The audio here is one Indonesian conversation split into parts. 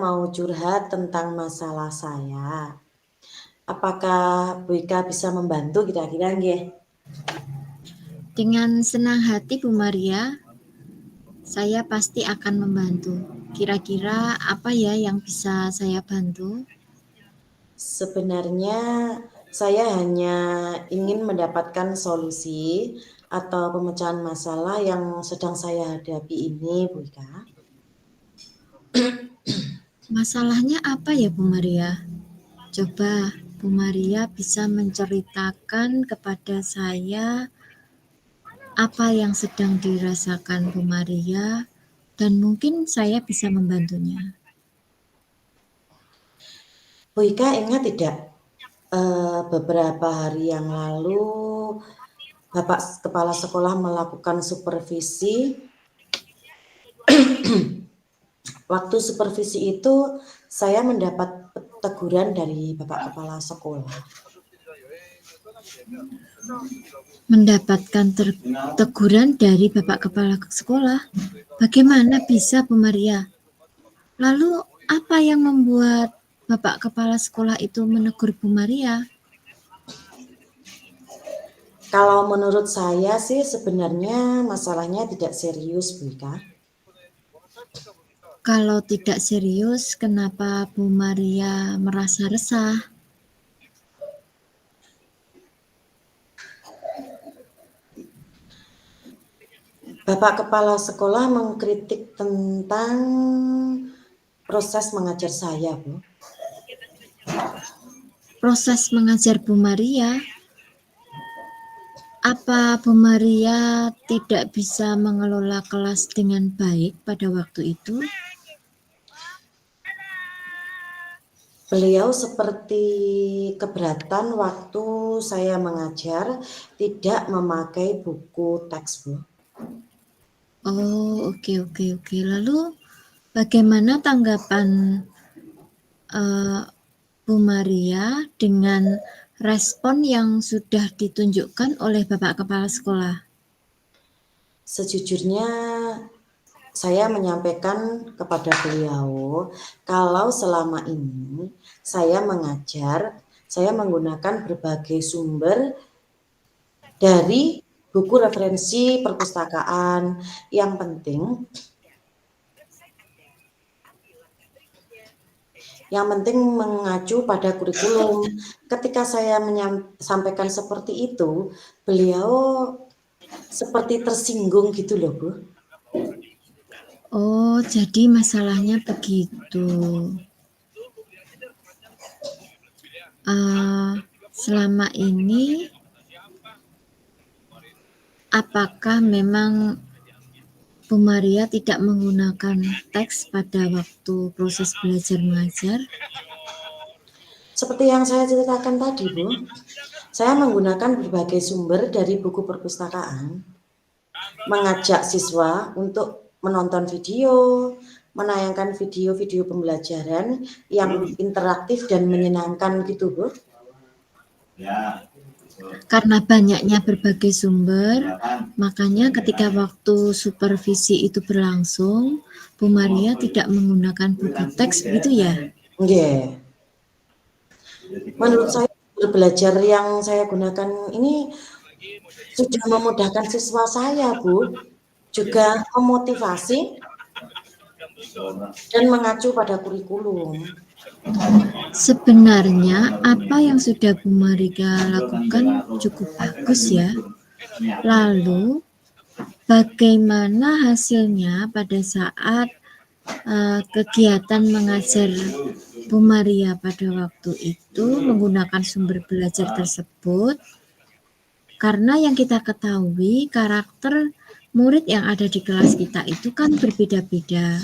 mau curhat tentang masalah saya. Apakah Bu Ika bisa membantu kira-kira nggih? Dengan senang hati Bu Maria, saya pasti akan membantu. Kira-kira apa ya yang bisa saya bantu? Sebenarnya saya hanya ingin mendapatkan solusi atau pemecahan masalah yang sedang saya hadapi ini, Bu Ika. Masalahnya apa ya Bu Maria? Coba Bu Maria bisa menceritakan kepada saya apa yang sedang dirasakan Bu Maria dan mungkin saya bisa membantunya. Bu Ika ingat tidak beberapa hari yang lalu Bapak Kepala Sekolah melakukan supervisi. Waktu supervisi itu saya mendapat teguran dari Bapak Kepala Sekolah. Mendapatkan teguran dari Bapak Kepala Sekolah? Bagaimana bisa Bu Maria? Lalu apa yang membuat Bapak Kepala Sekolah itu menegur Bu Maria? Kalau menurut saya sih sebenarnya masalahnya tidak serius, Bu Ika. Kalau tidak serius, kenapa Bu Maria merasa resah? Bapak Kepala Sekolah mengkritik tentang proses mengajar saya, Bu. Proses mengajar Bu Maria? Apa Bu Maria tidak bisa mengelola kelas dengan baik pada waktu itu? Beliau seperti keberatan waktu saya mengajar tidak memakai buku teks, Bu. Oh, oke. Lalu bagaimana tanggapan Bu Maria dengan respon yang sudah ditunjukkan oleh Bapak Kepala Sekolah? Sejujurnya saya menyampaikan kepada beliau kalau selama ini saya mengajar, saya menggunakan berbagai sumber dari buku referensi perpustakaan. Yang penting mengacu pada kurikulum. Ketika saya menyampaikan seperti itu, beliau seperti tersinggung gitu loh, Bu. Oh, jadi masalahnya begitu. Selama ini, apakah memang Bu Maria tidak menggunakan teks pada waktu proses belajar mengajar? Seperti yang saya ceritakan tadi, Bu. Saya menggunakan berbagai sumber dari buku perpustakaan, mengajak siswa untuk menonton video, menayangkan video-video pembelajaran yang interaktif dan menyenangkan gitu, Bu. Karena banyaknya berbagai sumber, makanya ketika waktu supervisi itu berlangsung, Bu Maria tidak menggunakan buku teks, begitu ya? Yeah. Menurut saya belajar yang saya gunakan ini sudah memudahkan siswa saya, Bu. Juga memotivasi dan mengacu pada kurikulum. Sebenarnya apa yang sudah Bu Maria lakukan cukup bagus ya. Lalu bagaimana hasilnya pada saat kegiatan mengajar Bu Maria pada waktu itu menggunakan sumber belajar tersebut? Karena yang kita ketahui karakter murid yang ada di kelas kita itu kan berbeda-beda.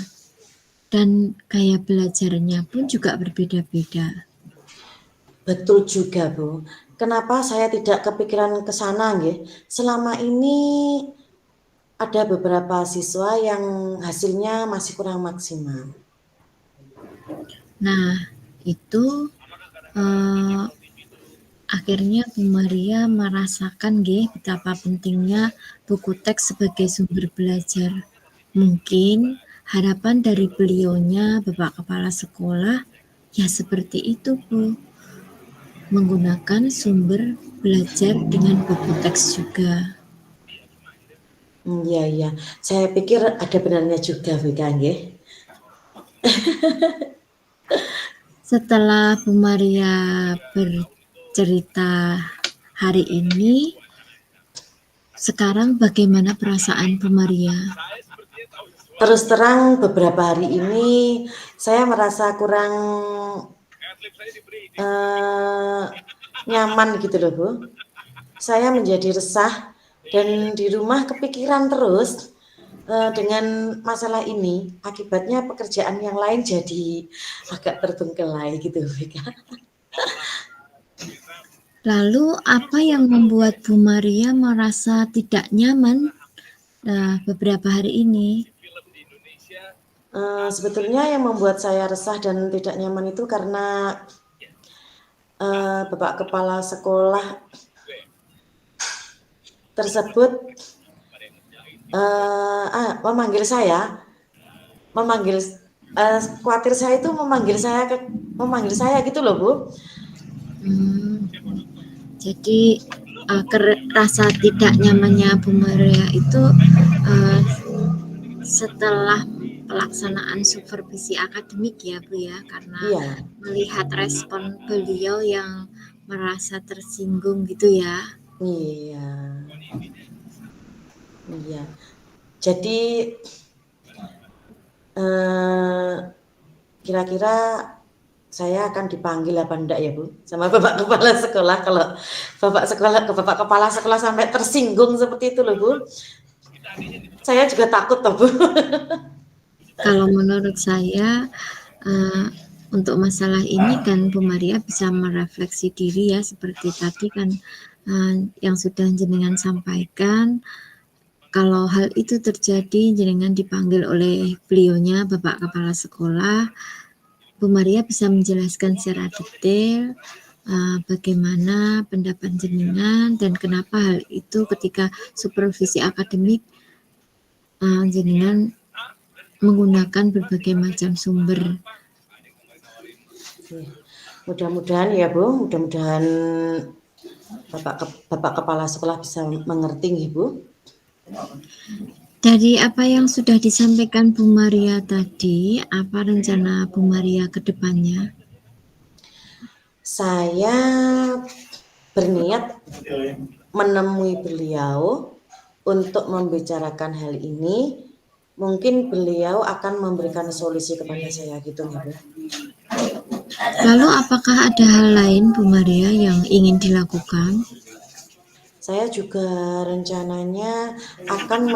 Dan gaya belajarnya pun juga berbeda-beda. Betul juga, Bu. Kenapa saya tidak kepikiran ke sana, nggih? Selama ini ada beberapa siswa yang hasilnya masih kurang maksimal. Nah, itu akhirnya Bu Maria merasakan betapa pentingnya buku teks sebagai sumber belajar. Mungkin harapan dari beliaunya, Bapak Kepala Sekolah, ya seperti itu, Bu. Menggunakan sumber belajar dengan buku teks juga. Iya, iya. Saya pikir ada benarnya juga, Vika, nggih. Setelah Bu Maria bercerita hari ini, sekarang bagaimana perasaan Bu Maria? Terus terang beberapa hari ini saya merasa kurang nyaman gitu loh, Bu. Saya menjadi resah dan di rumah kepikiran terus dengan masalah ini. Akibatnya pekerjaan yang lain jadi agak terbengkelai gitu, Vika. Lalu apa yang membuat Bu Maria merasa tidak nyaman beberapa hari ini? Sebetulnya yang membuat saya resah dan tidak nyaman itu karena Bapak Kepala Sekolah tersebut memanggil saya, khawatir saya itu memanggil saya gitu loh, Bu. Jadi rasa tidak nyamannya Bu Maria itu setelah pelaksanaan supervisi akademik ya Bu ya, karena Iya. melihat respon beliau yang merasa tersinggung gitu ya. Iya. Iya. Jadi kira-kira saya akan dipanggil apa enggak ya, Bu, sama Bapak Kepala Sekolah kalau Bapak Kepala Sekolah sampai tersinggung seperti itu loh, Bu. Saya juga takut toh, Bu. Kalau menurut saya untuk masalah ini kan Bu Maria bisa merefleksi diri ya, seperti tadi kan yang sudah jenengan sampaikan. Kalau hal itu terjadi, jenengan dipanggil oleh beliaunya Bapak Kepala Sekolah, Bu Maria bisa menjelaskan secara detail bagaimana pendapat jenengan dan kenapa hal itu ketika supervisi akademik jenengan menggunakan berbagai macam sumber. Mudah-mudahan ya, Bu, mudah-mudahan Bapak Kepala Sekolah bisa mengerti, Bu. Dari apa yang sudah disampaikan Bu Maria tadi, apa rencana Bu Maria ke depannya? Saya berniat menemui beliau untuk membicarakan hal ini. Mungkin beliau akan memberikan solusi kepada saya gitu ya, Bu. Lalu apakah ada hal lain Bu Maria yang ingin dilakukan? Saya juga rencananya akan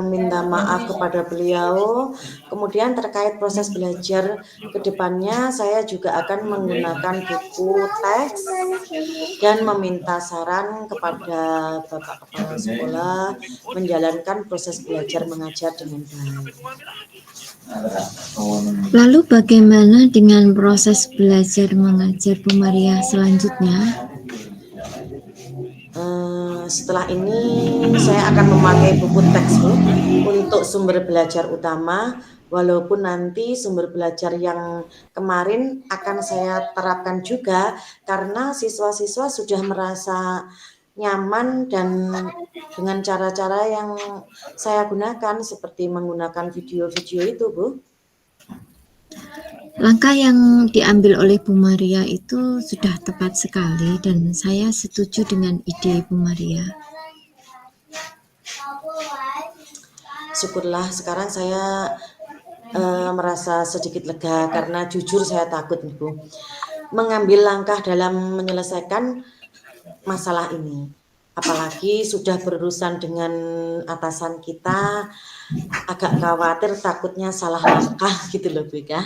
meminta maaf kepada beliau. Kemudian terkait proses belajar ke depannya, saya juga akan menggunakan buku teks dan meminta saran kepada Bapak Kepala Sekolah menjalankan proses belajar mengajar dengan baik. Lalu bagaimana dengan proses belajar mengajar Bu Maria selanjutnya? Setelah ini saya akan memakai buku teks, Bu, untuk sumber belajar utama, walaupun nanti sumber belajar yang kemarin akan saya terapkan juga karena siswa-siswa sudah merasa nyaman dan dengan cara-cara yang saya gunakan seperti menggunakan video-video itu, Bu. Langkah yang diambil oleh Bu Maria itu sudah tepat sekali dan saya setuju dengan ide Bu Maria. Syukurlah sekarang saya merasa sedikit lega karena jujur saya takut, Bu, mengambil langkah dalam menyelesaikan masalah ini. Apalagi sudah berurusan dengan atasan kita, agak khawatir takutnya salah langkah gitu loh, Bu, ya.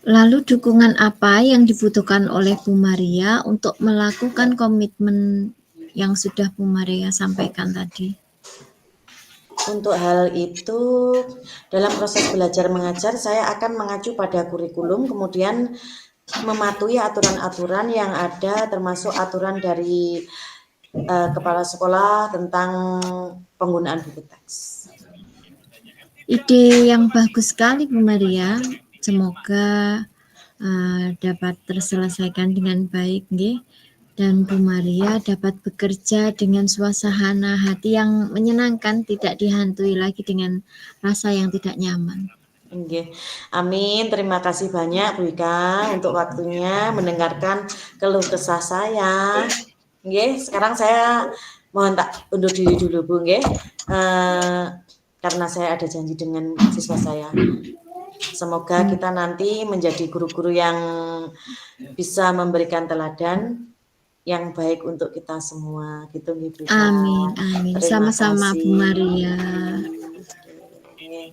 Lalu dukungan apa yang dibutuhkan oleh Bu Maria untuk melakukan komitmen yang sudah Bu Maria sampaikan tadi? Untuk hal itu, dalam proses belajar mengajar, saya akan mengacu pada kurikulum, kemudian mematuhi aturan-aturan yang ada, termasuk aturan dari kepala sekolah tentang penggunaan buku teks. Ide yang bagus sekali Bu Maria. Semoga dapat terselesaikan dengan baik, nggih. Dan Bu Maria dapat bekerja dengan suasana hati yang menyenangkan, tidak dihantui lagi dengan rasa yang tidak nyaman. Nggih. Amin. Terima kasih banyak Bu Ika untuk waktunya mendengarkan keluh kesah saya. Nggih, sekarang saya mohon tak undur diri dulu Bu nggih. Karena saya ada janji dengan siswa saya. Semoga kita nanti menjadi guru-guru yang bisa memberikan teladan yang baik untuk kita semua. Gitu nih Bu Ika. Amin, amin. Terima Sama-sama kasih. Bu Maria. Nggih.